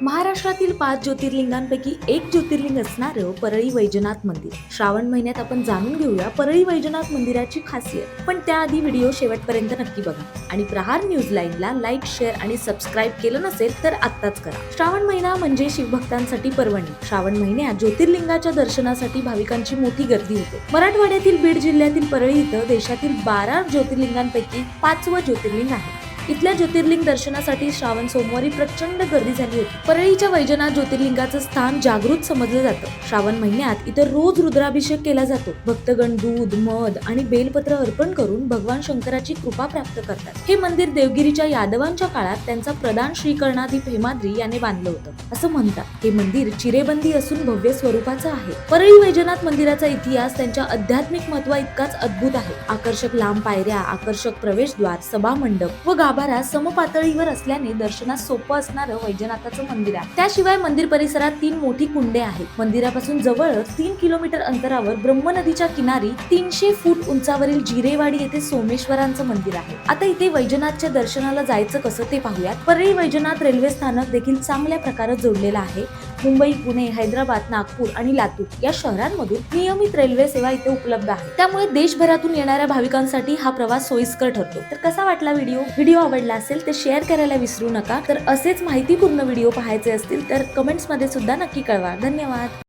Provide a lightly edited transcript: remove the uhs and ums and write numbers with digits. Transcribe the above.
महाराष्ट्रातील 5 ज्योतिर्लिंगांपैकी एक ज्योतिर्लिंग असणारं परळी वैजनाथ मंदिर. श्रावण महिन्यात आपण जाणून घेऊया परळी वैजनाथ मंदिराची खासियत. पण त्याआधी व्हिडिओ शेवटपर्यंत नक्की बघा आणि प्रहार न्यूज लाईनला लाईक, शेअर आणि सबस्क्राईब केलं नसेल तर आत्ताच करा. श्रावण महिना म्हणजे शिवभक्तांसाठी पर्वणी. श्रावण महिन्यात ज्योतिर्लिंगाच्या दर्शनासाठी भाविकांची मोठी गर्दी होते. मराठवाड्यातील बीड जिल्ह्यातील परळी इथं देशातील 12 ज्योतिर्लिंगांपैकी 5वं ज्योतिर्लिंग आहे. इथल्या ज्योतिर्लिंग दर्शनासाठी श्रावण सोमवारी प्रचंड गर्दी झाली होती. परळीच्या वैजनाथ ज्योतिर्लिंगाचं स्थान जागृत समजलं जातं. श्रावण महिन्यात इथं रोज रुद्राभिषेक केला जातो. भक्तगण दूध, मध आणि बेलपत्र अर्पण करून भगवान शंकराची कृपा प्राप्त करतात. हे मंदिर देवगिरीच्या यादवांच्या काळात त्यांचा प्रधान श्रीकर्णाधिप हेमाद्री याने बांधलं होतं असं म्हणतात. हे मंदिर चिरेबंदी असून भव्य स्वरूपाचं आहे. परळी वैजनाथ मंदिराचा इतिहास त्यांच्या आध्यात्मिक महत्वा इतकाच अद्भुत आहे. आकर्षक लांब पायऱ्या, आकर्षक प्रवेशद्वार, सभामंडप व गाभारा समपातळीवर असल्याने दर्शनास सोपं असणारं वैजनाथाचं मंदिर आहे. त्याशिवाय मंदिर परिसरात 3 मोठी कुंडे आहेत. मंदिरापासून जवळच 3 किलोमीटर अंतरावर ब्रह्मनदीच्या किनारी 300 फूट उंचावरील जिरेवाडी येथे सोमेश्वरांचं मंदिर आहे. आता इथे वैजनाथच्या दर्शनाला जायचं कसं ते पाहूयात. परळी वैजनाथ रेल्वे स्थानक देखील चांगल्या प्रकारे जोडलेलं आहे. मुंबई, पुणे, हैदराबाद, नागपूर आणि लातूर या शहरांमधून नियमित रेल्वे सेवा इथे उपलब्ध आहे. त्यामुळे देशभरातून येणाऱ्या भाविकांसाठी हा प्रवास सोयीस्कर ठरतो. तर कसा वाटला व्हिडिओ आवडला असेल तर शेअर करायला विसरू नका. तर असेच माहितीपूर्ण व्हिडिओ पाहायचे असतील तर कमेंट्स मध्ये सुद्धा नक्की कळवा. धन्यवाद.